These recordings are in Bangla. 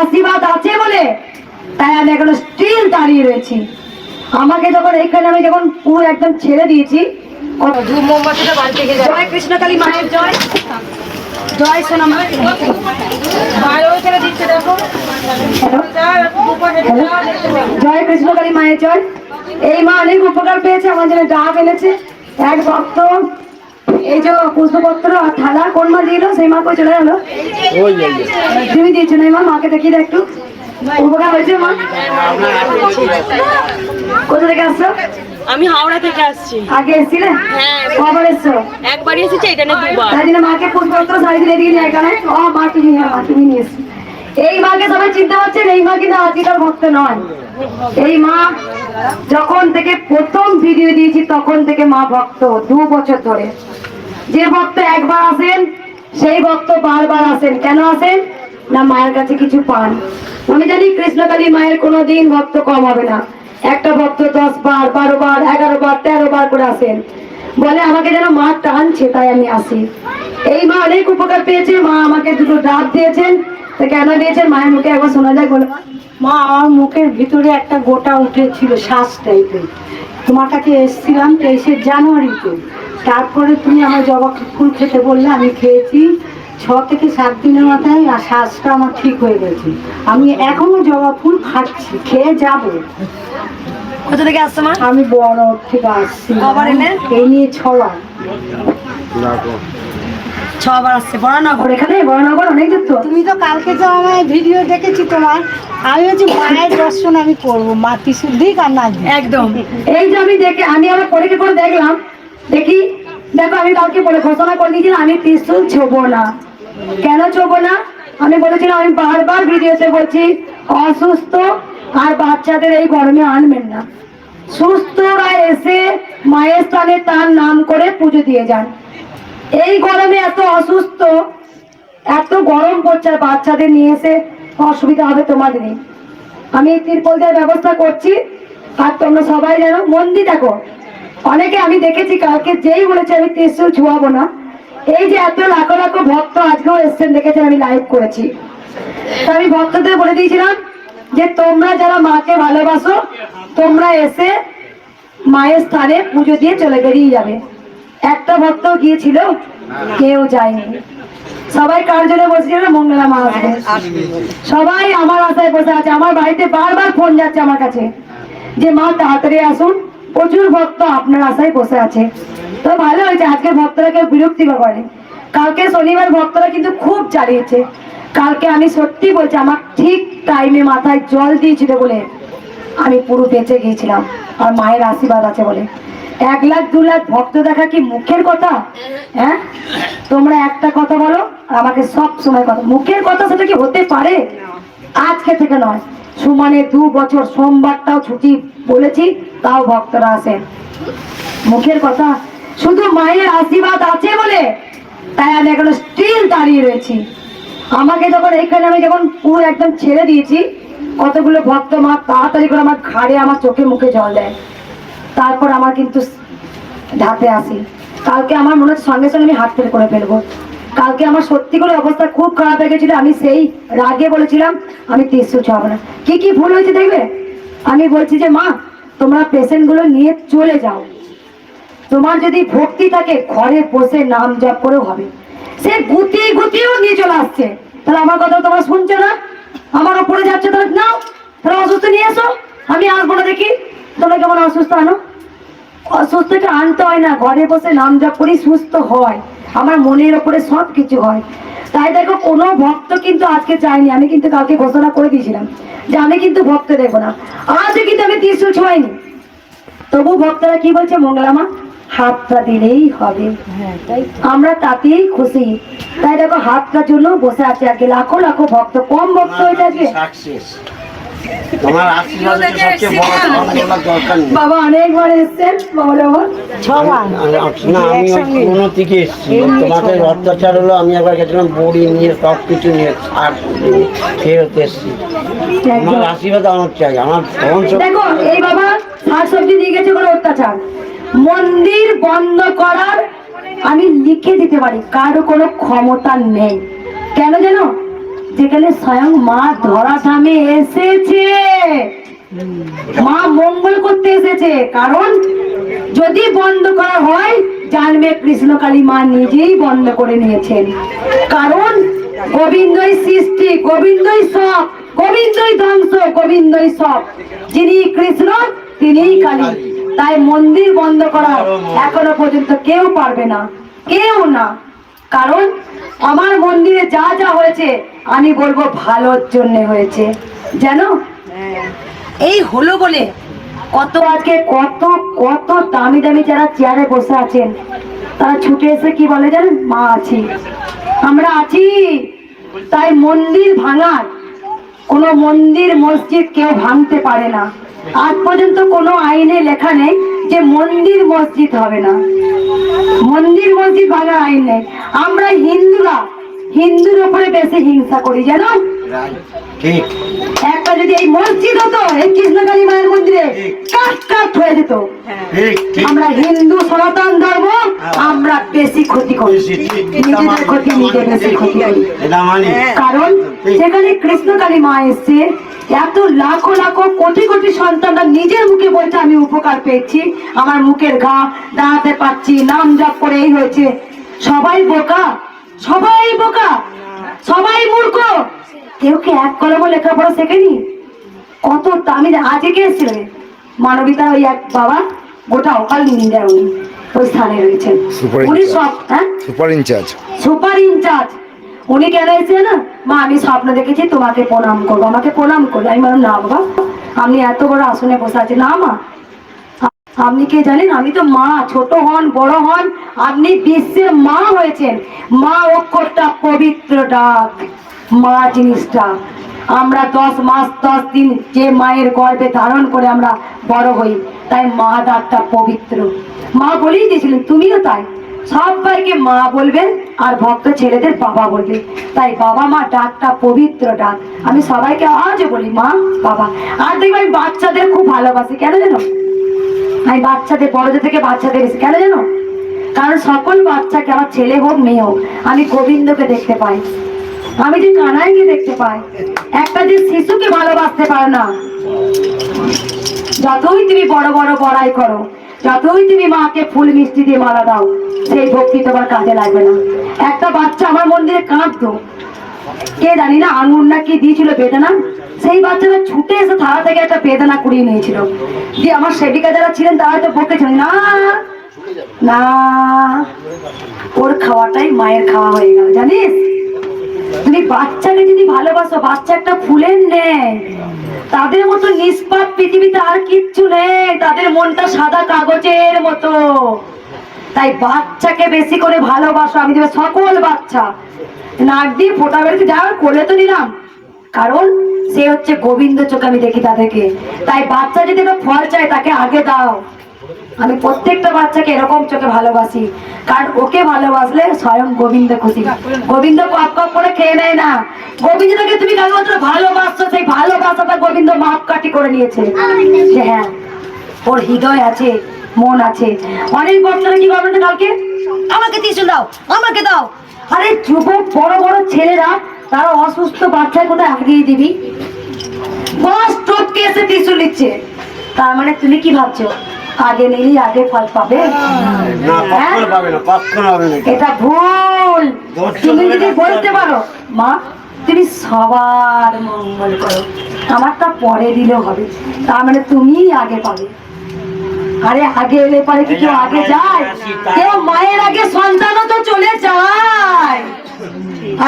আশীর্বাদ আছে বলে তাই আমি এখনো স্টিল দাঁড়িয়ে রয়েছি। আমাকে যখন এখানে আমি যখন পুরো একদম ছেড়ে দিয়েছি, ধূপ মোমবাতিটা বাড়ি থেকে যায়। জয় কৃষ্ণকালী মায়ের জয়, জয় সোনা মা। জয় কৃষ্ণকালী মায়ের জয়। এই মা অনেক উপকার পেয়েছে, আমার জন্য ডাব এনেছে এক ভক্ত। এই যে পুষ্পপত্র আর থালা কোন মা দিল, সেই মা কই চলে গেল? তুমি দিয়েছো না মা? মাকে দেখিয়ে দাও একটু, উপকার হয়েছে মা? কোথা থেকে আসছো? আমি হাওড়া থেকে আসছি। আগে এসেছিলে? হ্যাঁ। কবার এসছো? একবারই এসেছি, এটা না দুবার। তাই জন্য মাকে পুষ্পপত্র শাড়ি দিয়ে দিয়ে নিয়ে এখানে মা তুমি নিয়ে এসছো। এই মাকে সবাই চিনতে পারছেন? এই মা কিন্তু আজকাল ভক্ত নয়। এই মা যখন থেকে প্রথম ভিডিও দিয়েছি তখন থেকে মা ভক্ত, 2 বছর ধরে। যে ভক্ত একবার আসেন সেই ভক্ত বারবার আসেন। কেন আসেন না? মায়ের কাছে কিছু পান। আমি জানি কৃষ্ণকালী মায়ের কোনোদিন ভক্ত কম হবে না। একটা ভক্ত 10 বার, 12 বার, 11 বার, 13 বার করে আসেন, বলে আমাকে যেন মা টানছে, তাই আমি আসি। এই মা অনেক উপকার পেয়েছে। মা আমাকে 2টো ডাব দিয়েছেন। তো কেন দিয়েছেন মায়ের মুখে একবার শোনা যায় বলো। মা, আমার মুখের ভিতরে একটা গোটা উঠেছিল শ্বাস টাইপের। তোমার কাছে এসেছিলাম 23শে জানুয়ারিতে। তারপরে তুমি আমার জবা ফুল খেতে বললে, আমি খেয়েছি। 6 থেকে 7 দিনের মাথায় আর শ্বাসটা আমার ঠিক হয়ে গেছে। আমি এখনো জবা ফুল খাচ্ছি, খেয়ে যাব। কোথা থেকে আসছো মা? আমি বড় থেকে আসছি। কবার এলে? এই নিয়ে 6 বার। 6 বার আসছে। বড়নগর, এখানে বড়নগর অনেক দূর তো। তুমি তো কালকে তো আমার ভিডিও দেখেছি তোমার। আমি হচ্ছে মায়ের দর্শন আমি করবো, মা ত্রিশূল দিক আর না দিক। একদম। এই যে আমি আমার পরীক্ষা করে দেখলাম, দেখি দেখো আমি কাউকে বলে ঘোষণা করে দিয়েছিলাম আমি ত্রিশূল ছোবো না। কেন ছোবো না? আমি বলেছিলাম, আমি বারবার ভিডিওতে বলছি অসুস্থ আর বাচ্চাদের এই গরমে আনবেন না। সুস্থরা এসে মায়ের স্থানে তার নাম করে পুজো দিয়ে যান। এই গরমে এত অসুস্থ, এত গরম পড়ছে, আর বাচ্চাদের নিয়ে এসে অসুবিধা হবে তোমাদেরই। আমি তিরপল দেওয়ার ব্যবস্থা করছি। আর তোমরা সবাই জানো, মন দিয়ে দেখো। অনেকে আমি দেখেছি কালকে যেই বলেছে আমি ত্রিশূল ছোঁয়াবো না, এই যে এত লাখো লাখো ভক্ত আজকেও এসছেন, দেখেছেন আমি লাইভ করেছি। তো আমি ভক্তদের বলে দিয়েছিলাম যে তোমরা যারা মাকে ভালোবাসো তোমরা এসে মায়ের স্থানে পুজো দিয়ে চলে বেরিয়ে যাবে। একটা ভক্ত গিয়েছিল? কেউ যায়নি। সবাই কার জন্য বসেছিল? মঙ্গলা মা আসবে। সবাই আমার আশায় বসে আছে। আমার বাড়িতে বারবার ফোন যাচ্ছে আমার কাছে যে মা তাড়াতাড়ি আসুন, প্রচুর ভক্ত আপনার আশায় বসে আছে। তো ভালো হয়েছে, আজকে ভক্তরা কেউ বিরক্তি করে। কালকে শনিবার ভক্তরা কিন্তু খুব চালিয়েছে। কালকে আমি সত্যি বলছি, আমার ঠিক টাইমে মাথায় জল দিয়েছিল বলে আমি পুরো বেঁচে গিয়েছিলাম। আর মায়ের আশীর্বাদ আছে বলে। 1 লাখ 2 লাখ ভক্ত দেখা কি মুখের কথা? হ্যাঁ, তোমরা একটা কথা বলো আর আমাকে সব সময় কথা, মুখের কথা সেটা কি হতে পারে? আজকে থেকে নয়, সুমানে 2 বছর সোমবারটাও ছুটি বলেছি, তাও ভক্তরা আসেন। মুখের কথা, শুধু মায়ের আশীর্বাদ আছে বলে তাই আমি এখনো স্টিল দাঁড়িয়ে রয়েছি। আমাকে যখন এখানে আমি যখন পুরো একদম ছেড়ে দিয়েছি, কতগুলো ভক্ত মা তাড়াতাড়ি করে আমার ঘাড়ে, আমার চোখে মুখে জল দেয়। তারপর আমার কিন্তু ধাপে আসি। কালকে আমার মনে হচ্ছে সঙ্গে সঙ্গে আমি হাত ফেল করে ফেলবো। কালকে আমার সত্যি করে অবস্থা খুব খারাপ হয়ে গেছিল। আমি সেই রাগে বলেছিলাম আমি ত্রিশূল ছোঁয়াবো না। কি কি ভুল হয়েছে দেখবে। আমি বলছি যে মা তোমরা পেশেন্ট গুলো নিয়ে চলে যাও, তোমার যদি ভক্তি থাকে ঘরে বসে নাম জপ করেও হবে। সে গুটি গুটিও নিয়ে চলে আসছে, তাহলে আমার কথা তোমরা শুনছো না? আমার ওপরে যাচ্ছে, তাহলে নাও, তাহলে অসুস্থ নিয়ে এসো, আমি আসবো না। দেখি তোমরা কেমন অসুস্থ আনো। অসুস্থটা আনতে হয় না, ঘরে বসে নাম জপ করি সুস্থ হয়। আমার মনের ওপরে সব কিছু হয়। তাই দেখো কোনো ভক্ত কিন্তু আজকে চাইনি। আমি কিন্তু কাউকে ঘোষণা করে দিয়েছিলাম যে আমি কিন্তু ভক্ত দেখবো না। আজও কিন্তু আমি ত্রিশূল ছোঁয়াইনি। তবু ভক্তরা কি বলছে, মঙ্গলা মা হাতটা দিলেই হবে। আমরা তাতেই খুশি। তাই দেখো হাতটার জন্য বসে আছে আজকে লাখো লাখো ভক্ত। কম ভক্ত হয়েছে আজকে। বাবা অনেকবার এসছেন। তোমাকে অত্যাচার হলো, আমি একবার গেছিলাম বড়ি নিয়ে সব কিছু নিয়ে আর ফেরত এসছি। আমার আশীর্বাদ আমার চাই। আমার দেখো এই বাবা শাকসবজি দিয়ে গেছে কোনো অত্যাচার। মন্দির বন্ধ করার আমি লিখে দিতে পারি, কারো কোনো ক্ষমতা নেই। কেন জানো? যেখানে স্বয়ং মা ধরাধামে এসেছে, মা মঙ্গল করতে এসেছে। কারণ যদি বন্ধ করা হয় জানবে কৃষ্ণকালী মা নিজেই বন্ধ করে নিয়েছেন। কারণ গোবিন্দই সৃষ্টি, গোবিন্দই সব, গোবিন্দই ধ্বংস, গোবিন্দই সব। যিনি কৃষ্ণ তিনিই কালী। তাই মন্দির বন্ধ করা এখনো পর্যন্ত কেউ পারবে না, কেউ না। কারণ আমার মন্দিরে যা যা হয়েছে আমি বলবো ভালোর জন্য হয়েছে, জানো। এই হলো বলে কত আজকে কত কত দামি দামি যারা চেয়ারে বসে আছেন তারা ছুটে এসে কি বলে জানেন, মা আছি, আমরা আছি। তাই মন্দির ভাঙার, কোন মন্দির মসজিদ কেউ ভাঙতে পারে না। আজ পর্যন্ত কোনো আইনে লেখা নেই যে মন্দির মসজিদ হবে না, মন্দির মসজিদ ভাঙার আইন নেই। আমরা হিন্দুরা হিন্দুর উপরে বেশি হিংসা করি, জানো। ঠিক। একটা যদি এই মসজিদ হতো, এই কৃষ্ণকালী মায়ের মন্দিরে কাট কাট হয়ে যেত। ঠিক, ঠিক। আমরা হিন্দু সনাতন ধর্ম আমরা বেশি ক্ষতি করি, নিজেদের ক্ষতি নিজে বেশি ক্ষতি করি। এটা মানি। কারণ সেখানে কৃষ্ণকালী মা এসছে, এত লাখো লাখো কোটি কোটি সন্তানরা নিজের মুখে বলছে আমি উপকার পেয়েছি, আমার মুখের ঘা দাঁড়াতে পারছি, নাম জপ করে এই হয়েছে। সবাই বোকা, সবাই বোকা, সবাই মূর্খ। কেউ কি এক কলম লেখাপড়া শেখেনি? কত আমি আজকে এসেছিল মানবিতা, ওই এক বাবা গোটা অকাল নিন্দা, উনি ওই স্থানে রয়েছেন। সুপার উনি ইনচার্জ। সব, হ্যাঁ সুপার ইনচার্জ, সুপার ইনচার্জ। উনি কেন এসে না, মা আমি স্বপ্ন দেখেছি তোমাকে প্রণাম করবো, আমাকে প্রণাম করবো। আমি বললাম না বাবা, আপনি এত বড় আসনে বসে আছেন। না মা, আপনি কে জানেন, আমি তো মা, ছোট হন বড় হন আপনি বিশ্বের মা হয়েছেন। মা অক্ষরটা পবিত্র ডাক, মা জিনিসটা আমরা 10 মাস 10 দিন যে মায়ের গর্ভে ধারণ করে আমরা বড় হই, তাই মা ডাকটা পবিত্র। মা বলেই দিয়েছিলেন, তুমিও তাই সবাইকে মা বলবেন আর ভক্ত ছেলেদের বাবা বলবে। তাই বাবা মা ডাকটা পবিত্র ডাক। আমি সবাইকে আজও বলি মা বাবা। আর দেখবে আমি বাচ্চাদের খুব ভালোবাসি, কেন জানো? আমি বাচ্চাদের, বড়দের থেকে বাচ্চাদের বেশি, কেন জানো? কারণ সকল বাচ্চাকে, আমার ছেলে হোক মেয়ে হোক, আমি গোবিন্দকে দেখতে পাই, আমি যে কানাইকে দেখতে পাই। একটা যে শিশুকে ভালোবাসতে পারে না, যতই তুমি বড় বড় বড়াই করো, যতই তুমি মাকে ফুল মিষ্টি দিয়ে মালা দাও, সেই ভক্তি তোমার কাজে লাগবে না। একটা বাচ্চা আমার মন্দিরে কাঁদতো, কে জানি না আঙুর না কি দিয়েছিল বেদনা, সেই বাচ্চাটা ছুটে এসে থালা থেকে একটা বেদনা কুড়িয়ে নিয়েছিল। দিয়ে আমার সেবিকা যারা ছিলেন তারা তো বকেছিলেন, না না ওর খাওয়াটাই মায়ের খাওয়া হয়ে গেল। জানিস, তুমি বাচ্চাকে যদি ভালোবাসো, বাচ্চা একটা ফুলের নেয়, তাদের মতো নিষ্পাপ পৃথিবীতে আর কিচ্ছু নেই, তাদের মনটা সাদা কাগজের মতো। তাই বাচ্চাকে বেশি করে ভালোবাসো। আমি দেবে সকল বাচ্চা নাক দিয়ে ফোটা বেরোতে যাওয়ার কোলে তো নিলাম, কারণ সে হচ্ছে গোবিন্দ চোখে আমি দেখি তাদেরকে। তাই বাচ্চা যদি একটা ফল চায় তাকে আগে দাও। আমি প্রত্যেকটা বাচ্চাকে এরকম চোখে ভালোবাসি, কারণ ওকে ভালোবাসলে স্বয়ং গোবিন্দ খুশি। গোবিন্দ কপ কপ করে খেয়ে নেয় না, গোবিন্দকে তুমি কেবলমাত্র ভালোবাসছো, সেই ভালোবাসাটা গোবিন্দ মাপকাঠি করে নিয়েছে যে হ্যাঁ ওর হৃদয় আছে, মন আছে। অনেক বাচ্চারা কি করবে না, কালকে আমাকে টিস্যু দাও, আমাকে দাও। আরে যুবক বড় বড় ছেলেরা তারা অসুস্থ বাচ্চায় কোথায় আগিয়ে দিবি, বস টপকে এসে টিস্যু নিচ্ছে। তার মানে তুমি কি ভাবছো আগে নিলি আগে ফল পাবে? না, কখনো পাবে না, কখনো হবে না। এটা ভুল। তুমি যদি বলতে পারো মা তুমি সবার মঙ্গল করো, আমারটা পরে দিলেও হবে, তার মানে তুমিই আগে পাবে। আরে আগে এলে পরে কি কেউ আগে যায়? কেউ মায়ের আগে সন্তানও তো চলে যায়।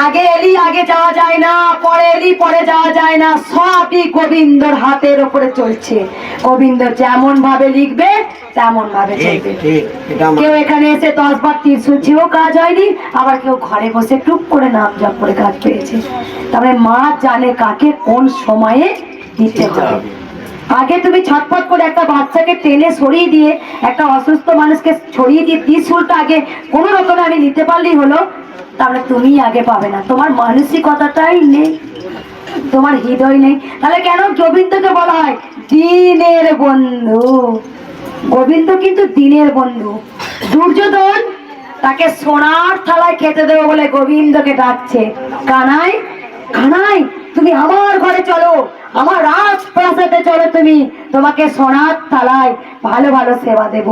আগে এলি আগে যাওয়া যায় না, পরে এলি পরে যাওয়া যায় না, সবই গোবিন্দর হাতের উপরে চলছে। গোবিন্দ যেমন ভাবে লিখবে তেমন ভাবে চলবে। কেউ এখানে এসে 10 বার ত্রিশূল ছিঁড়েও কাজ হয়নি, আবার কেউ ঘরে বসে টুক করে নাম জপ করে কাজ পেয়েছে। তারপরে মা জানে কাকে কোন সময়ে দিতে হবে। আগে তুমি ছটফট করে একটা বাচ্চাকে টেনে সরিয়ে দিয়ে, একটা অসুস্থ মানুষকে ছড়িয়ে দিয়ে ত্রিশূলটা আগে কোনো রকমে আমি নিতে পারলেই হলো, তাহলে তুমি আগে পাবে না। তোমার মানসিকতাটাই নেই, তোমার হৃদয় নেই। তাহলে কেন গোবিন্দকে বলা হয় দিনের বন্ধু? গোবিন্দ কিন্তু দিনের বন্ধু। দুর্যোধন তাকে সোনার থালায় খেতে দেবে বলে গোবিন্দকে ডাকছে, কানাই কানাই তুমি আমার ঘরে চলো, আমার রাজপ্রাসাদে চলো, তুমি তোমাকে সোনার থালায় ভালো ভালো সেবা দেব।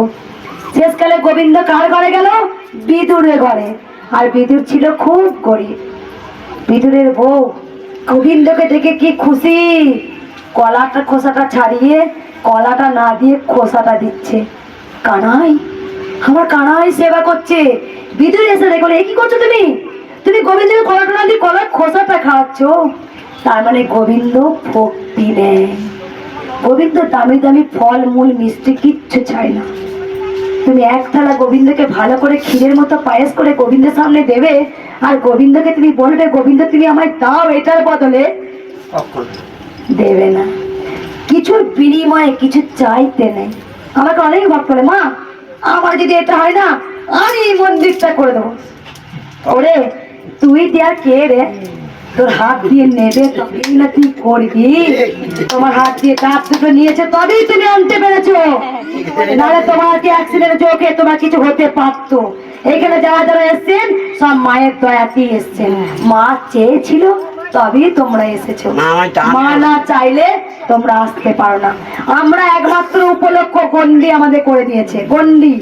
শেষকালে গোবিন্দ কার ঘরে গেল? বিদুরের ঘরে। আর বিদুর ছিল খুব গরিব। বিদুরের বউ গোবিন্দকে দেখে কি খুশি, কলাটা খোসাটা ছাড়িয়ে কলাটা না দিয়ে খোসাটা দিচ্ছে। কানাই, আমার কানাই সেবা করছে। বিদুর এসে দেখো, এ কি করছো তুমি? তুমি গোবিন্দকে কলাটা না দিয়ে কলার খোসাটা খাওয়াচ্ছ। তার মানে গোবিন্দ ভক্তি নেয়। গোবিন্দ দামি দামি ফল মূল মিষ্টি কিচ্ছু চায় না। তুমি এক থালা গোবিন্দকে ভালো করে ক্ষীরের মতো পায়েস করে গোবিন্দের সামনে দেবে, আর গোবিন্দকে তুমি বলবে গোবিন্দ তুমি আমায় দাও এটার বদলে, দেবে না। কিছুর বিনিময়ে কিছু চাইতে নেই। আমাকে অনেক ভাব করে, মা আমার যদি এটা হয় না আমি এই মন্দিরটা করে দেবো। ওরে তুই দেয়ার কে রে? তোর হাত দিয়ে নেবে তবেই না তুই করবি। তোমার হাত দিয়ে দাঁত দুটো নিয়েছে তবেই তুমি আনতে পেরেছো, নাহলে তোমার কি অ্যাক্সিডেন্ট চোখে তোমার কিছু হতে পারতো। এখানে যারা যারা এসছেন সব মায়ের দয়াতেই এসছেন। মা চেয়েছিল তবেই তোমরা এসেছো, মা না চাইলে তোমরা আসতে পারো না। আমরা একমাত্র উপলক্ষ গন্ডি আমাদের করে দিয়েছে, গন্ডি।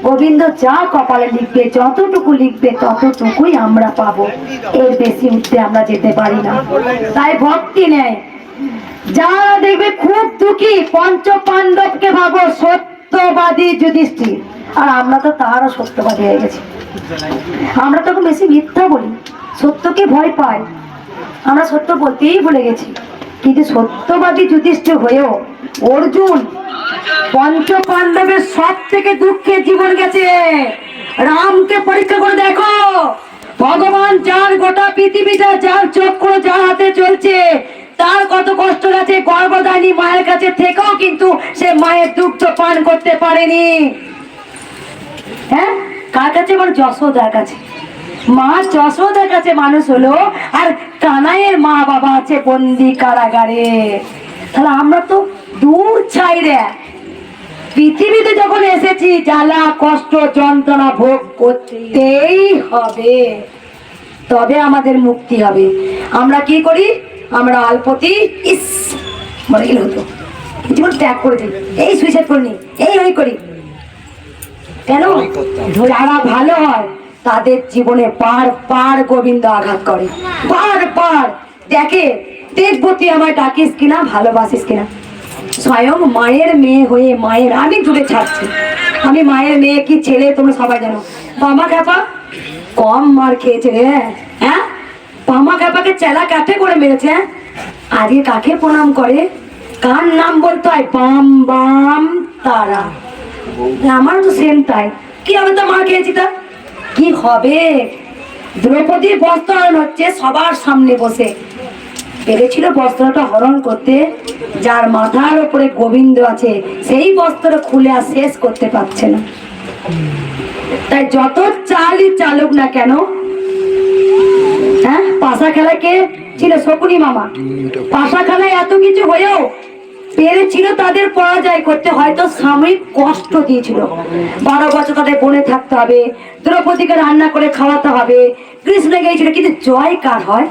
গোবিন্দ যা কপালে লিখবে, যতটুকু লিখবে ততটুকুই আমরা পাবো, এর বেশি উঠতে আমরা যেতে পারি না। তাই ভক্তি নেই। যারা দেখবে খুব দুঃখী, পঞ্চ পাণ্ডবকে ভাবো সত্যবাদী যুধিষ্ঠির, আর আমরা তো তারও সত্যবাদী হয়ে গেছি। আমরা তো বেশি মিথ্যা বলি, সত্যকে ভয় পাই, আমরা সত্য বলতেই ভুলে গেছি। কিন্তু সত্যবাদী যুধিষ্ঠির হয়েও অর্জুন পঞ্চ পাণ্ডবের সব থেকে দুঃখের জীবন গেছে। রামকে পরীক্ষা করে দেখো, ভগবান যার গোটা পৃথিবীটা যার চক্র যার হাতে চলছে, তার কত কষ্ট গেছে। গর্ভধারিণী মায়ের কাছে থেকেও কিন্তু সে মায়ের দুগ্ধ পান করতে পারেনি। হ্যাঁ, কার কাছে? মানে যশোদার কাছে। মা যশোদার কাছে মানুষ হলো, আর কানাইয়ের মা বাবা আছে বন্দি কারাগারে। তাহলে আমরা তো দূর ছাই রে। পৃথিবীতে যখন এসেছি জ্বালা কষ্ট যন্ত্রণা ভোগ করতেই হবে, তবে আমাদের মুক্তি হবে। আমরা কি করি? আমরা অল্পতি ইস মরে গেলে হতো, জীবন ত্যাগ করে দিই, এই সুইসাইড করে নি, এই ওই করি। কেন? যারা ভালো হয় তাদের জীবনে বার গোবিন্দ আঘাত করে, বার দেখে, দেখবো তুই আমায় ডাকিস কিনা, ভালোবাসিস কিনা। স্বয়ং মায়ের মেয়ে হয়ে মায়ের আমি দূরে ছাড়ছি। আমি মায়ের মেয়ে কি ছেলে তোমরা সবাই জানো। পামা খ্যাপা কম মার খেয়েছে রে। হ্যাঁ, পামা খ্যাপাকে চেলা কাঠে করে মেরেছে। আজকে কাকে প্রণাম করে? কার নাম বলতে হয়? বাম বাম তারা। আমার তো সেম তাই। কি হবে? তো মার খেয়েছি, তা কি হবে? দ্রৌপদীর বস্ত্র হরণ হচ্ছে সবার সামনে বসে। পেরেছিল বস্ত্রটা হরণ করতে, যার মাথার উপরে গোবিন্দ আছে সেই বস্ত্র খুলে আর শেষ করতে পারছে না। তাই যত চালই চালুক না কেন, হ্যাঁ, পাশা খেলা কে ছিল? শকুনি মামা। পাশা খেলায় এত কিছু হয়েও পেরেছিল তাদের পরাজয় করতে। হয়তো সাময়িক কষ্ট দিয়েছিল, 12 বছর তাদের বনে থাকতে হবে, দ্রৌপদীকে রান্না করে খাওয়াতে হবে, কৃষ্ণ গিয়েছিল। কিন্তু জয় কার হয়?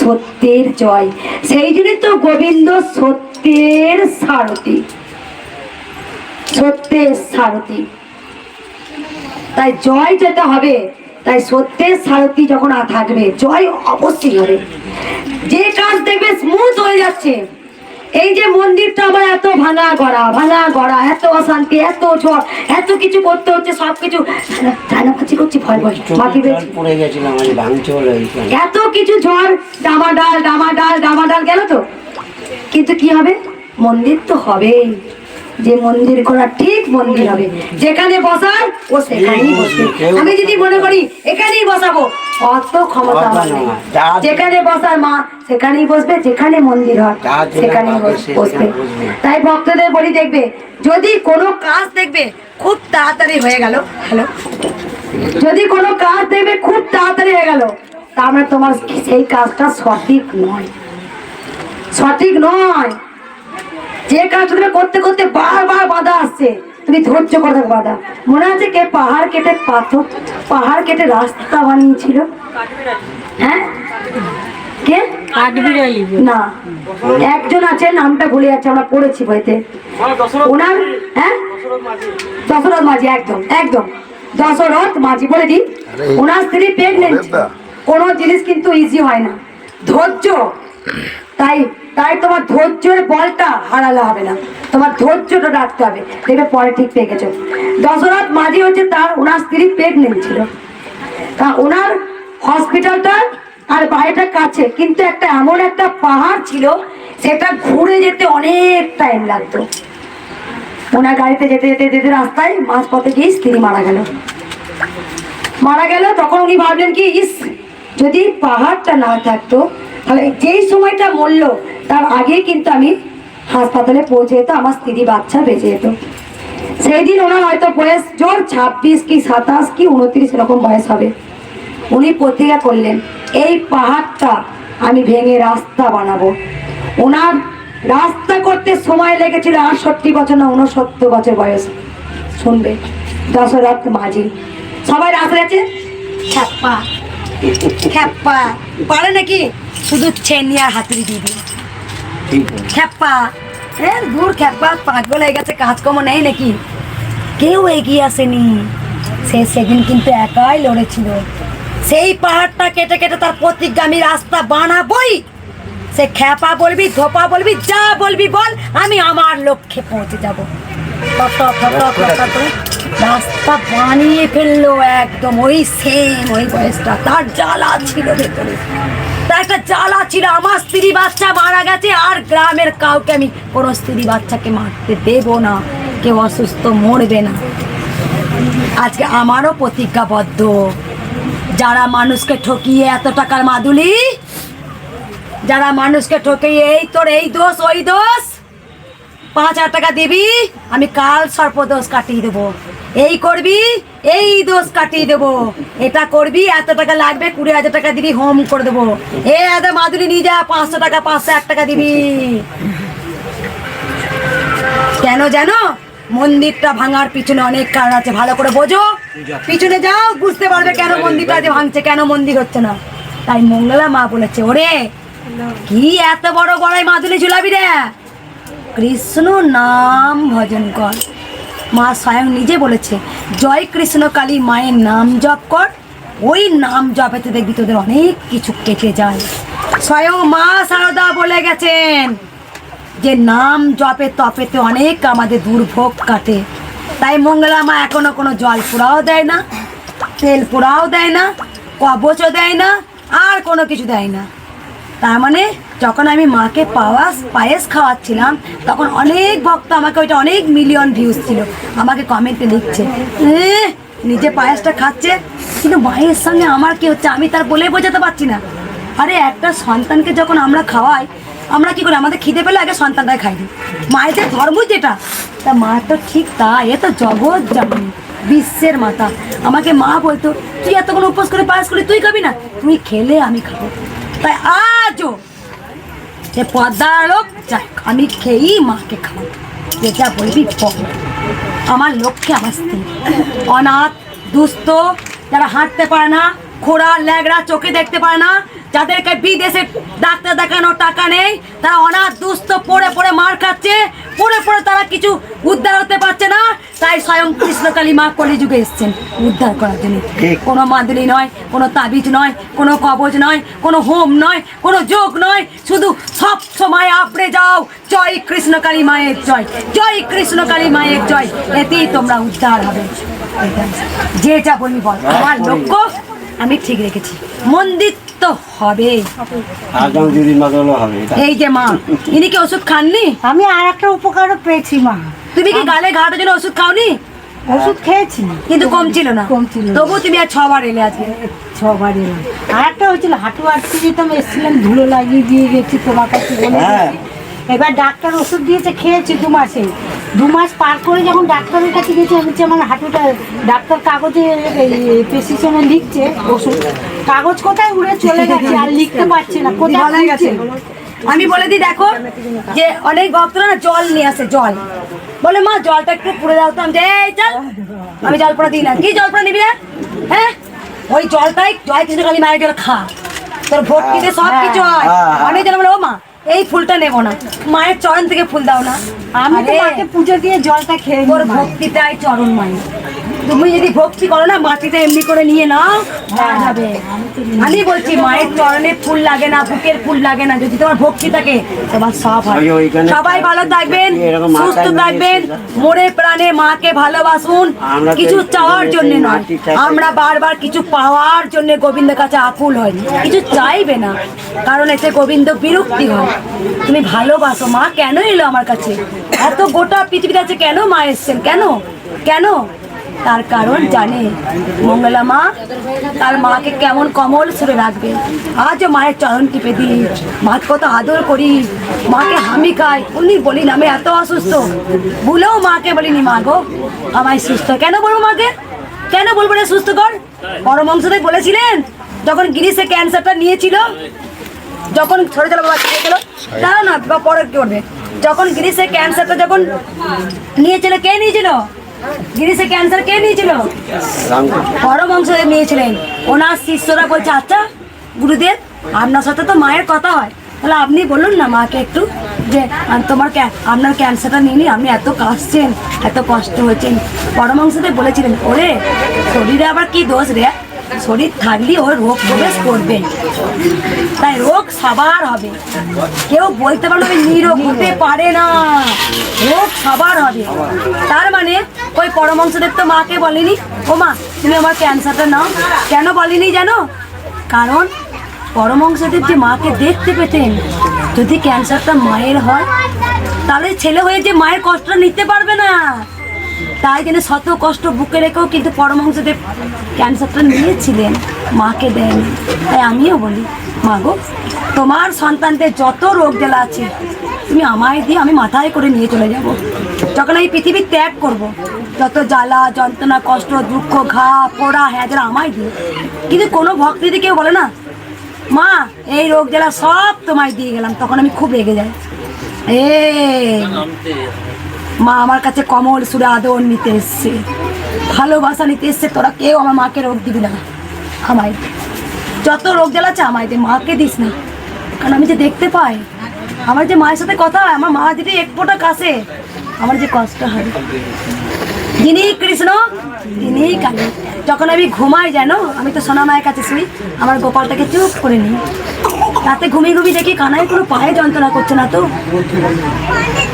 সত্যের জয়। সেই জন্যই তো গোবিন্দ সত্যের সারথি, সত্যের সারথি। তাই জয় যেতে হবে। তাই সত্যের সারথি যখন থাকবে জয় অবশ্যই হবে। যে কাজ দেখবে স্মুথ হয়ে যাচ্ছে। এই যে মন্দিরটা আমার এত ভাঙা গড়া, এত অশান্তি, এত ঝড়, এত কিছু করতে হচ্ছে, সবকিছু করছি, ভয় পড়ে গেছিলাম, এত কিছু ঝড়, ডামাডাল গেল তো। কিন্তু কি হবে? মন্দির তো হবেই। যে মন্দির করা ঠিক মন্দির হবে। যেখানে বসার ও সেখানেই বসবে। আমি যদি মনে করি এখানেই বসাবো, অত ক্ষমতা আমার নেই। যেখানে বসার মা সেখানেই বসবে, যেখানে মন্দির হয় সেখানেই বসবে। তাই ভক্তদের বলি, দেখবে যদি কোনো কাজ দেখবে খুব তাড়াতাড়ি হয়ে গেল, হ্যালো, যদি কোনো কাজ দেখবে খুব তাড়াতাড়ি হয়ে গেল, তার মানে তোমার সেই কাজটা সঠিক নয়, সঠিক নয়। যে কাজ তুমি করতে করতে বারবার বাধা আসছে, তুমি ধৈর্য করে থাকো। বাধা মনে আছে কে পাহাড় কেটে রাস্তা বানিয়েছিল? হ্যাঁ, কে? কাঠবিড়ালি না, একজন আছে, নামটা ভুলে যাচ্ছে, আমরা পড়েছি বইতে। ওনার হ্যাঁ দশরথ মাঝি, একদম একদম দশরথ মাঝি বলে দিই। ওনার স্ত্রী প্রেগনেন্ট। কোনো জিনিস কিন্তু ইজি হয় না, ধৈর্য। তাই তাই তোমার ধৈর্যের বলটা হারালে হবে না, তোমার ধৈর্যটা রাখতে হবে, দেখবে পরে ঠিক পেয়ে গেছো। দশরথ মাঝি হচ্ছে তার, ওনার স্ত্রী প্রেগনেন্ট ছিল। তা ওনার হসপিটালটা আর বাড়িটা কাছে, কিন্তু একটা এমন একটা পাহাড় ছিল, সেটা ঘুরে যেতে অনেক টাইম লাগতো। ওনার গাড়িতে যেতে যেতে যেতে রাস্তায় মাঝপথে গিয়ে স্ত্রী মারা গেল। তখন উনি ভাবলেন কি, ইস যদি পাহাড়টা না থাকতো তাহলে যেই সময়টা মরলো তার আগেই কিন্তু আমি হাসপাতালে পৌঁছে যেত, আমার স্ত্রী বাচ্চা বেঁচে যেত। সেই দিন ওনার হয়তো বয়স জোর 26 কি 27 কি 29 এরকম বয়স হবে। উনি প্রতিজ্ঞা করলেন, এই পাহাড়টা আমি ভেঙে রাস্তা বানাবো। ওনার রাস্তা করতে সময় লেগেছিল 68 বছর না 69 বছর বয়স। শুনবে, দশরথ মাঝি। সবাই রাস্তা আছে খ্যাপ্পা খ্যাপ্পা পারে নাকি, শুধু ছেনি আর হাতুড়ি দিয়ে দিল খ্যাপ্পা। দূর খ্যাপ্পা, পাগল হয়ে গেছে, কাজকর্ম নেই নাকি, কেউ এগিয়ে আসেনি। সে সেদিন কিন্তু একাই লড়েছিল। সেই পাহাড়টা কেটে কেটে তার প্রতিজ্ঞা, আমি রাস্তা বানাবই। সে খ্যাপা বলবি, ধোপা বলবি, যা বলবি বল, আমি আমার লক্ষ্যে পৌঁছে যাব। রাস্তা বানিয়ে ফেললো একদম ওই সেম ওই বয়সটা। তার জ্বালা ছিল ভেতরে, তার একটা জ্বালা ছিল, আমার স্ত্রী বাচ্চা মারা গেছে, আর গ্রামের কাউকে আমি কোনো স্ত্রী বাচ্চাকে মারতে দেব না, কেউ অসুস্থ মরবে না। আজকে আমারও প্রতিজ্ঞাবদ্ধ, যারা মানুষকে ঠকিয়ে এত টাকার মাদুলি, যারা মানুষকে ঠকিয়ে এই তোর এই দোষ ওই দোষ, 5,000 টাকা দিবি, আমি কাল সর্পদোষ কাটিয়ে দেবো, এই করবি এই দোষ কাটিয়ে দেবো, এটা করবি এত টাকা লাগবে, 20,000 টাকা দিবি, হোম করে দেবো, এত মাদুলি নিয়ে যা, 500 টাকা 501 টাকা দিবি। কেন জানো? মন্দিরটা ভাঙার পিছনে অনেক কারণ আছে, ভালো করে বোঝো, পিছনে যাও বুঝতে পারবে কেন মন্দিরটা যে ভাঙছে, কেন মন্দির হচ্ছে না। তাই মঙ্গলা মা বলেছে, ওরে কি এত বড় গলায় মাদুলি ঝুলাবি রে, কৃষ্ণ নাম ভজন কর। মা স্বয়ং নিজে বলেছে, জয় কৃষ্ণ কালী মায়ের নাম জপ কর, ওই নাম জপেতে দেখবি তোদের অনেক কিছু কেটে যায়। স্বয়ং মা সারদা বলে গেছেন যে নাম জপে তপেতে অনেক আমাদের দুর্ভোগ কাটে। তাই মঙ্গলা মা এখনো কোনো জল পোড়াও দেয় না, তেল পোড়াও দেয় না, কবচও দেয় না, আর কোনো কিছু দেয় না। তার মানে যখন আমি মাকে পায়েস খাওয়াচ্ছিলাম, তখন অনেক ভক্ত আমাকে, ওইটা অনেক মিলিয়ন ভিউজ ছিল, আমাকে কমেন্টে লিখছে, নিজে পায়েসটা খাচ্ছে কিন্তু মায়ের সঙ্গে আমার কি হচ্ছে, আমি তার বলে বোঝাতে পারছি না। আরে একটা সন্তানকে যখন আমরা খাওয়াই, আমরা কি করি, আমাদের খিদে পেলে আগে সন্তানটাই খাই দিই, মায়ের যে ধর্ম যেটা, তা মা তো ঠিক তা, এ তো জগৎ জননী, বিশ্বের মাতা। আমাকে মা বলতো, তুই এতক্ষণ উপোস করে পায়েস করি, তুই খাবি না, তুই খেলে আমি খাবো। তাই আজও সে পদ্মার লোক যাক, আমি খেয়েই মাকে খাবো, যেটা বলবি বল। আমার লক্ষ্যে আমার স্ত্রী, অনাথ দুস্থ, যারা হাঁটতে পারে না, খোড়া ল্যাগড়া, চোখে দেখতে পারে না, যাদেরকে বিদেশে ডাক্তার দেখানোর টাকা নেই, তারা অনাথ দুস্থ পড়ে পড়ে মার খাচ্ছে, পড়ে পড়ে তারা কিছু উদ্ধার হতে পারছে না। তাই স্বয়ং কৃষ্ণকালী মা কলিযুগে এসছেন উদ্ধার করার জন্য। কোনো মাদুলি নয়, কোনো তাবিজ নয়, কোনো কবচ নয়, কোনো হোম নয়, কোনো যোগ নয়, শুধু সব সময় আপড়ে যাও, জয় কৃষ্ণকালী মায়ের জয়, জয় কৃষ্ণকালী মায়ের জয়, এতেই তোমরা উদ্ধার হবে। যে যা বলবি বল, আমার লক্ষ্য আমি ঠিক রেখেছি, মন্দির তো হবে। এই যে মা, ইনি কি ওষুধ খাননি? আমি আর একটা উপকারও পেয়েছি মা। তুমি কি গালে ঘাটার জন্য ওষুধ খাওনি? ওষুধ খেয়েছি কিন্তু কম ছিল না, তবু তুমি আর 6 বার এলে আজকে। 6 বার এলাম। আর একটা হয়েছিল হাঁটু আটকে যেতাম, এসেছিলাম, ধুলো লাগিয়ে দিয়ে গেছি তোমার কাছে বলে গেছি। এবার ডাক্তার ওষুধ দিয়েছে, খেয়েছি 2 মাসে। 2 মাস পার করে যখন ডাক্তারের কাছে গেছি, আমি আমার হাঁটুটা, ডাক্তার কাগজে প্রেসক্রিপশনে লিখছে ওষুধ, কাগজ কোথায় উড়ে চলে গেছে, আর লিখতে পারছে না, কোথায় গেছে। আমি বলে দিই, দেখো যে অনেক ভক্তরা না জল নিয়ে আসে, জল বলে মা জলটা একটু পুড়ে দাও তো, আমি এই চল, আমি জল পড়া দিই না। কি জল পড়া নিবি না? হ্যাঁ, ওই জলটাই জয় কৃষ্ণকালী মায়ের জন্য খা, তোর ভক্তিতে সব কিছু হয়। আমি যেন বলে, ও মা এই ফুলটা নেবো না, মায়ের চরণ থেকে ফুল দাও না। আমি তো আরে, মাকে পুজো দিয়ে জলটা খেয়ে তোর নিই মা। ভক্তিটাই চরণ মায়ের। তুমি যদি ভক্তি করো না, মাটিতে এমনি করে নিয়ে নাও, হয়ে যাবে। আমি বলছি মায়ের চরণে ফুল লাগে না, বুকের ফুল লাগে না, যদি তোমার ভক্তি থাকে তোমার সব হয়। ওইখানে সবাই ভালো থাকবেন, এরকম মাথায় সুস্থ নিয়ে থাকবেন, এসেছিলাম। মনে প্রাণে মাকে ভালোবাসুন। আমরা তো কিছু এই চাওয়ার জন্য এই নয়, মাটিটাকে- আমরা বারবার কিছু পাওয়ার জন্য গোবিন্দের কাছে আকুল হয়, কিছু চাইবে না, কারণ এতে গোবিন্দ বিরক্তি হয়। তুমি ভালোবাসো, মা কেন এলো আমার কাছে, এত গোটা পৃথিবীতে আছে কেন মা এসছেন, কেন কেন? তার কারণ জানে মঙ্গলা মা তার মাকে কেমন কমল সুরে রাখবে। আজও মায়ের চরণ টিপে দিই, মাকে কত আদর করি, মাকে হামি খাই। উনি বলি না আমি এত অসুস্থ, ভুলেও মাকে বলিনি মা গো আমায় সুস্থ। কেন বলবো মাকে, কেন বলবো রে সুস্থ কর? পরমহংসদেব বলেছিলেন যখন গিরিশে ক্যান্সারটা নিয়েছিল, যখন ছোট ছোট বাবা ছেড়ে গেল, তা না বা পরে কি করবে, যখন গিরিশে ক্যান্সারটা যখন নিয়েছিল, কে নিয়েছিল? গিরিশে ক্যান্সার কে নিয়েছিল? রামকৃষ্ণ। পরমহংসদেব নিয়েছিলেন। ওনার শিষ্যরা বলছে, আচ্ছা গুরুদেব আপনার সাথে তো মায়ের কথা হয়, তাহলে আপনি বলুন না মাকে একটু যে তোমার আপনার ক্যান্সারটা নিয়ে নি, আপনি এত কাশছেন, এত কষ্ট হচ্ছেন। পরমহংসদেব বলেছিলেন, ওরে শরীরে আবার কি দোষ রে, শরীর থাকলেই ওর রোগ প্রবেশ করবে, তাই রোগ সবার হবে, কেউ বলতে পারবে না নিরোগ হতে পারে না, রোগ সবার হবে। তার মানে ওই পরমহংসদেব তো মাকে বলেনি, ও মা তুমি আমার ক্যান্সারটা নাও, কেন বলেনি জানো? কারণ পরমহংসদেব যে মাকে দেখতে পেতেন, যদি ক্যান্সারটা মায়ের হয় তাহলে ছেলে হয়ে যে মায়ের কষ্টটা নিতে পারবে না, তাই জন্য শত কষ্ট বুকে রেখেও কিন্তু পরমহংসদেব ক্যান্সারটা নিয়েছিলেন, মাকে দেয়নি। তাই আমিও বলি, মা গো তোমার সন্তানদের যত রোগ জ্বালা আছে তুমি আমায় দিয়ে আমি মাথায় করে নিয়ে চলে যাব। যখন এই পৃথিবী ত্যাগ করব, যত জ্বালা যন্ত্রণা কষ্ট দুঃখ ঘা পোড়া হ্যাঁজরা আমায় দিয়ে। কিন্তু কোনো ভক্তি দিয়ে কেউ বলে না মা এই রোগ জ্বালা সব তোমায় দিয়ে গেলাম, তখন আমি খুব রেগে যাই। মা আমার কাছে কমল সুরে আদর নিতে এসছে, ভালোবাসা নিতে এসছে, তোরা কেউ আমার মাকে রোগ দিবি না, আমায় দে। যত রোগ জ্বালাচ্ছে আমায় দে, মাকে দিস না। কারণ আমি যে দেখতে পাই, আমার যে মায়ের সাথে কথা হয়, আমার মা যদি এক ফোঁটা কাশে আমার যে কষ্ট হয়। যিনি কৃষ্ণ তিনি কালী। যখন আমি ঘুমাই জানো, আমি তো সোনা মায়ের কাছে শুই, আমার গোপালটাকে চুপ করে নিই, রাতে ঘুমিয়ে ঘুমিয়ে দেখি কানায় কোনো পায়ে যন্ত্রণা করছে না তো,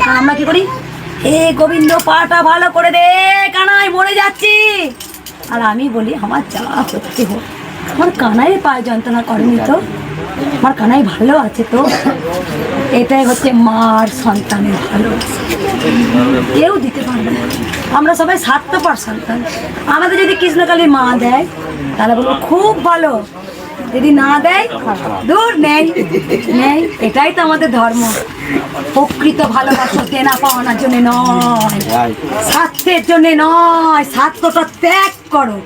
আর আমরা কি করি, এ গোবিন্দ পাটা ভালো করে দে, কানাই মরে যাচ্ছি। আর আমি বলি আমার যা হচ্ছে হোক, আমার কানাই পায়ে যন্ত্রণা করেনি তো, আমার কানাই ভালো আছে তো। এটাই হচ্ছে মার সন্তানের ভালোবাসা, কেউ দিতে পারবে না। আমরা সবাই স্বার্থপর সন্তান। আমাদের যদি কৃষ্ণকালী মা দেয় তাহলে বলবো খুব ভালো, যদি না দেয় দূর নেই নেই। এটাই তো আমাদের ধর্ম। প্রকৃত ভালোবাসা দেনা পাওয়ানোর জন্য নয়, স্বার্থের জন্য নয়, স্বার্থটা ত্যাগ করো।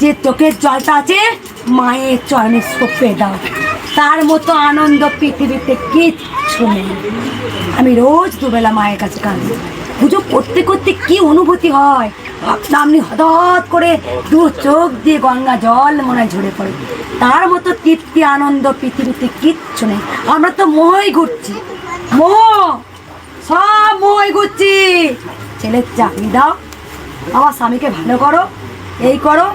যে চোখের জলটা আছে মায়ের চরণে সঁপে দাও, তার মতো আনন্দ পৃথিবীতে কিচ্ছু নেই। আমি রোজ দুবেলা মায়ের কাছে কাঁদি, পুজো করতে করতে কি অনুভূতি হয়, আপনি হঠাৎ করে দু চোখ দিয়ে গঙ্গা জল মনে হয় ঝরে পড়ে। তার মতো তৃপ্তি আনন্দ পৃথিবীতে কিচ্ছু নেই। আমরা তো মোহই ঘুরছি, মোহ, সব মোহই ঘুরছি। ছেলের চাকরি দাও, আমার স্বামীকে ভালো করো, এই করো,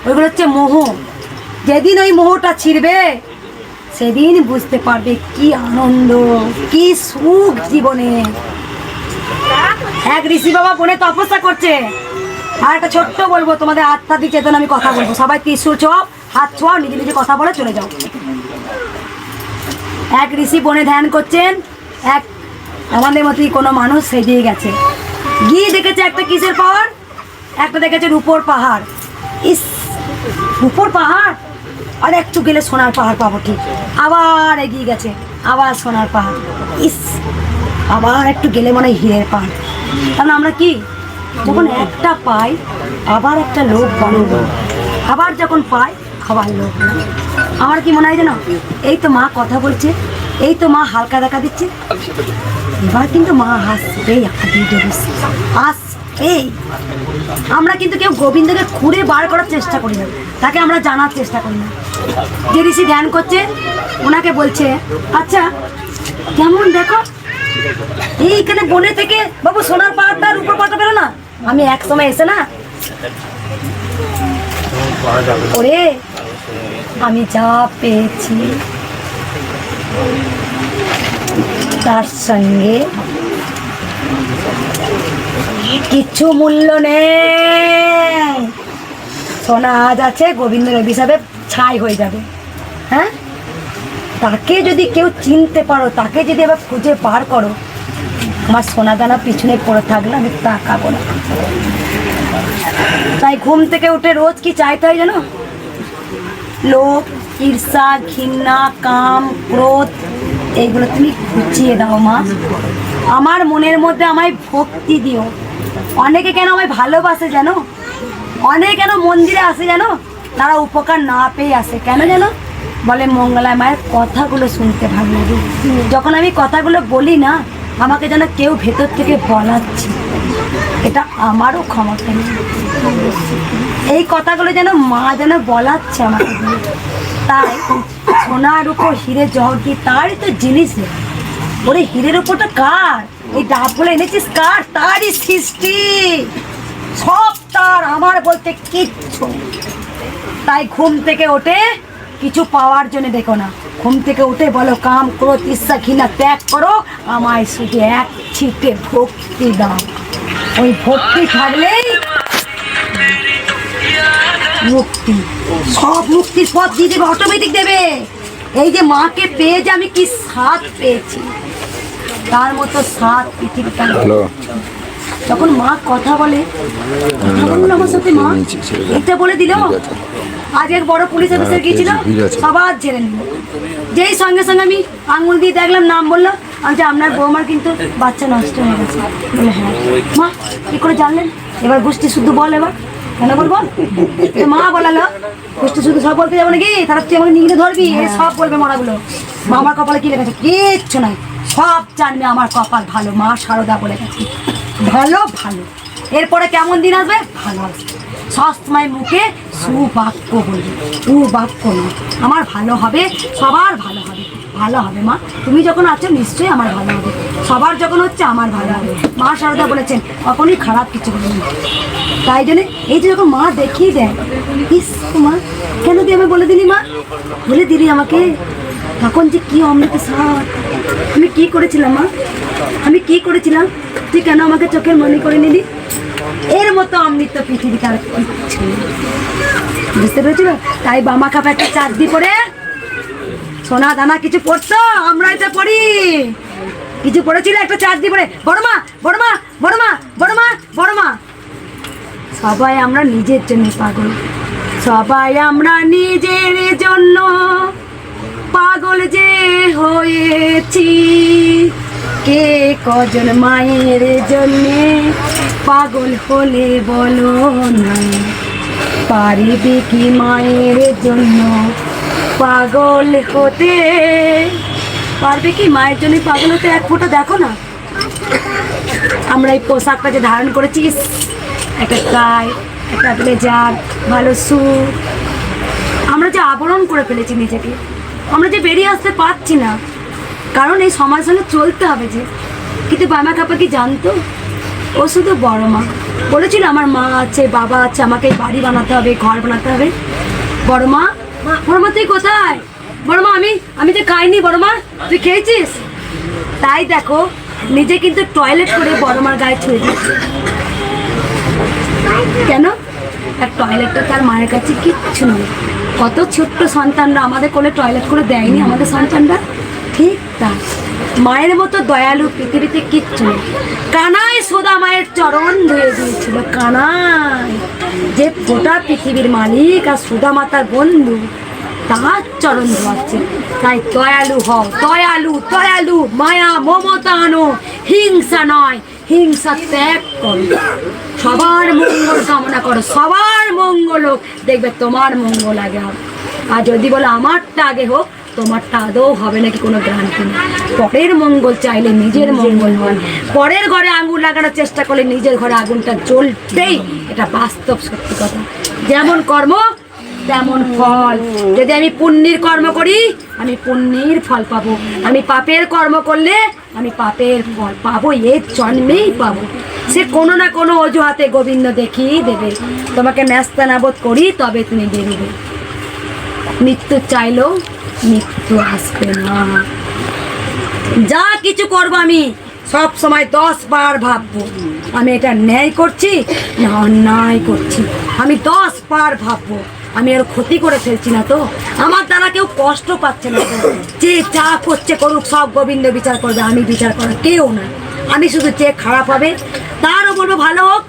ওইগুলো হচ্ছে মোহ। যেদিন ওই মোহটা ছিঁড়বে সেদিন বুঝতে পারবে কি আনন্দ, কি সুখ জীবনে। এক ঋষি বাবা বনে তপস্যা করছে। আর একটা ছোট্ট বলবো, তোমাদের আধ্যাত্মিক চেতনা আমি কথা বলবো, সবাই ত্রিশূল ছোঁয়াও, হাত ছোঁয়াও, নিজে নিজে কথা বলে চলে যাও। এক ঋষি বনে ধ্যান করছেন, এক আমাদের মতোই কোনো মানুষ সেদিকে গেছে, গিয়ে দেখেছে একটা কিসের পাহাড়, একটা দেখেছে রূপোর পাহাড়। ইস, রূপোর পাহাড়, আর একটু গেলে সোনার পাহাড় পাবো ঠিক। আবার এগিয়ে গেছে, আবার সোনার পাহাড়। ইস, আবার একটু গেলে মনে হয় হীরের পাহাড়। কারণ আমরা কি, যখন একটা পাই আবার একটা লোভ বানাবো, আবার যখন পাই আবার লোভ। আমার কি মনে হয় জানো, এই তো মা কথা বলছে, এই তো মা হালকা দেখা দিচ্ছে, এবার কিন্তু মা হাসবেই, একটা ভিডিও আসছে এই আমরা কিন্তু কেউ গোবিন্দকে খুঁড়ে বার করার চেষ্টা করি না, তাকে আমরা জানার চেষ্টা করি না। যে ঋষি ধ্যান করছে ওনাকে বলছে, আচ্ছা কেমন দেখো এইখানে বনে থেকে বাবু সোনার পাহাড়টা আর উপর পাতা পেলো না, আমি এক সময় এসে না ওরে আমি যা পেয়েছি তার সঙ্গে কিছু মূল্য নেই। সোনা আজ আছে, গোবিন্দের অভিশাপে ছাই হয়ে যাবে। হ্যাঁ, তাকে যদি কেউ চিনতে পারো, তাকে যদি এবার খুঁজে বার করো, আমার সোনা দানা পিছনে পড়ে থাকলে আমি তাকাবো না। তাই ঘুম থেকে উঠে রোজ কি চাইতে হয় জানো? লোভ, ঈর্ষা, ঘৃণা, কাম, ক্রোধ এইগুলো তুমি ঘুচিয়ে দাও মা। আমার মনের মধ্যে আমায় ভক্তি দিও। অনেকে কেন আমায় ভালোবাসে জানো? অনেকে কেন মন্দিরে আসে জানো? তারা উপকার না পেয়ে আসে। কেন জানো? বলে মঙ্গলা মায়ের কথাগুলো শুনতে ভালো লাগে। যখন আমি কথাগুলো বলি না, আমাকে যেন কেউ ভেতর থেকে বলাচ্ছে, এটা আমারও ক্ষমতা নেই। এই কথাগুলো যেন মা যেন বলাচ্ছে আমাকে দিয়ে। তাই সোনার উপর হিরে জহর তারই তো জিনিস। ওরে হিরের উপরটা কার? এই ডাবগুলো এনেছিস কার? তারই সৃষ্টি, সব তার, আমার বলতে কিচ্ছু। তাই ঘুম থেকে ওঠে কিছু পাওয়ার জন্য দেখো না, ঘুম থেকে উঠে বলো কাম ক্রোধ ঈর্ষা ঘৃণা ত্যাগ করো, আমায় শুধু এক ছিটে ভক্তি দাও। ওই ভক্তি থাকলেই মুক্তি, সব মুক্তির পথ দিয়ে দেবে, অটোমেটিক দেবে। এই যে মাকে পেয়ে যে আমি কি স্বাদ পেয়েছি, তার মতো স্বাদ পৃথিবীতে। যখন মা কথা বলে, কথা বললো আমার সাথে, মা এটা বলে দিল। আজ এক বড় পুলিশ অফিসার গিয়েছিল, সবার জেনে নিল। যেই সঙ্গে সঙ্গে আমি আঙুল দিয়ে দেখলাম, নাম বললো, আমি যে আপনার বৌমার কিন্তু বাচ্চা নষ্ট হয়ে গেছে। বলে হ্যাঁ। মা কি করে জানলেন? এবার গোষ্ঠী শুধু বল। এবার কেন বলবো? মা বলালো গোষ্ঠী শুধু সব বলতে যাবো নাকি? তারা তুই আমাকে নিয়ে ধরবি, সব বলবে মরাগুলো। মা আমার কপালে কি লেগেছে কিচ্ছু নাই, সব জানবে আমার কপাল ভালো। মা শারদা বলে গেছে ভালো ভালো। এরপরে কেমন দিন আসবে? ভালো আসবে। সবসময় মুখে সুবাক্য বলবে, কুবাক্য না। আমার ভালো হবে, সবার ভালো হবে, ভালো হবে। মা তুমি যখন আছো নিশ্চয়ই আমার ভালো হবে, সবার যখন হচ্ছে আমার ভালো হবে। মা শারদা বলেছেন কখনই খারাপ কিছু বলবেন না। তাই জন্য এই যে যখন মা দেখিয়ে দেয়, ইস মা কেন দিয়ে আমি বলে দিলি, মা বলে দিলি আমাকে, তখন যে কি অমৃত স্বাদ। আমি কি করেছিলাম মা? আমি কি করেছিলাম? তুই কেন আমাকে চোখের মনে করে নিলি? এর মতো অমৃত পৃথিবীতে আর কিচ্ছু নেই। বুঝতে পেরেছিল? তাই বামা কাপা একটা চাঁদদি পরে সোনা দানা কিছু পড়তো, আমরা এটা পড়ি। কিছু পড়েছিল একটা চাঁদদি পরে, বড় মা বড় মা বড় মা বড় মা বড় মা। সবাই আমরা নিজের জন্য পাগল, সবাই আমরা নিজের জন্য পাগল যে হয়েছি। কে কজন মায়ের জন্যে পাগল হলে বলো না, পারিবে কি মায়ের জন্য পাগল হতে? পারবে কি মায়ের জন্য পাগল হতে? এক ফোঁটা দেখো না, আমরা এই পোশাকটা যে ধারণ করেছি, একটা গায়ে, একটা ব্লেজার, ভালো শু, আমরা যে আবরণ করে ফেলেছি নিজেকে, আমরা যে বেরিয়ে আসতে পারছি না, কারণ এই সমাজের সঙ্গে চলতে হবে যে। কিন্তু বামা কাপা কি জানতো? ও শুধু বড় মা বলেছিল আমার মা আছে, বাবা আছে, আমাকে বাড়ি বানাতে হবে, ঘর বানাতে হবে। বড় মা, বড় মা তুই কোথায়? বড় মা আমি যে খাইনি, বড় মা তুই খেয়েছিস? তাই দেখো নিজে কিন্তু টয়লেট করে বড় মার গায়ে ছুঁয়ে দিচ্ছে। কেন? আর টয়লেটটা তার মায়ের কাছে কিচ্ছু নেই। কত ছোট্ট সন্তানরা আমাদের কোলে টয়লেট করে দেয়নি আমাদের সন্তানরা, ঠিক তা মায়ের মতো দয়ালু পৃথিবীতে কিচ্ছু নেই। কানাই সোদা মায়ের চরণ ধুয়ে দিয়েছিল, কানাই যে গোটা পৃথিবীর মালিক আর সুধা মাতার বন্ধু, তার চরণ ধোয়াচ্ছে। তাই দয়ালু হও, দয়ালু দয়ালু, মায়া মমতা আনো, হিংসা নয়, হিংসা ত্যাগ করো, সবার মঙ্গল কামনা করো, সবার মঙ্গল হোক, দেখবে তোমার মঙ্গল আগে হবে। আর যদি বলো আমারটা আগে হোক, তোমারটা আদৌ হবে নাকি কোনো গ্যারান্টি নেই। পরের মঙ্গল চাইলে নিজের মঙ্গল হয়, পরের ঘরে আগুন লাগানোর চেষ্টা করলে নিজের ঘরে আগুনটা জ্বলবেই, এটা বাস্তব সত্যি কথা। যেমন কর্ম তেমন ফল। যদি আমি পুণ্যের কর্ম করি আমি পুণ্যের ফল পাবো, আমি পাপের কর্ম করলে আমি পাপের ফল পাবো, এর জন্মেই পাবো। সে কোনো না কোনো অজুহাতে গোবিন্দ দেখিয়ে দেবে, তোমাকে ন্যস্তানাবোধ করি তবে তুমি বেরোবে। মৃত্যু চাইলেও মৃত্যু আসবে না। যা কিছু করবো আমি সব সময় 10 বার ভাববো আমি এটা ন্যায় করছি না অন্যায় করছি। আমি 10 বার ভাববো আমি এর ক্ষতি করে ফেলছি না তো, আমার দ্বারা কেউ কষ্ট পাচ্ছে না তো। যে যা করছে করুক, সব গোবিন্দ বিচার করবে, আমি বিচার করার কেউ না। আমি শুধু যে খারাপ হবে তারও বলবো ভালো হোক,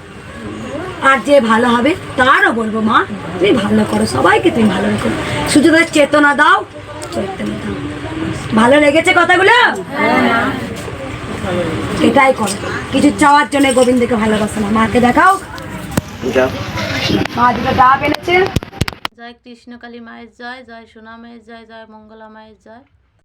আর যে ভালো হবে তারও বলবো মা তুমি ভালো করো, সবাইকে তুমি ভালো রেখো, শুধু তাদের চেতনা দাও, চৈতন্য দাও। ভালো লেগেছে কথাগুলো? এটাই করো, কিছু চাওয়ার জন্য গোবিন্দকে ভালোবাসো না। মাকে দেখাও, যা মা দুটো ডাব এনেছে। জয় কৃষ্ণকালী মায়ের জয়, জয় সোনা মায়ের জয়, জয় মঙ্গলা মায়ের জয়।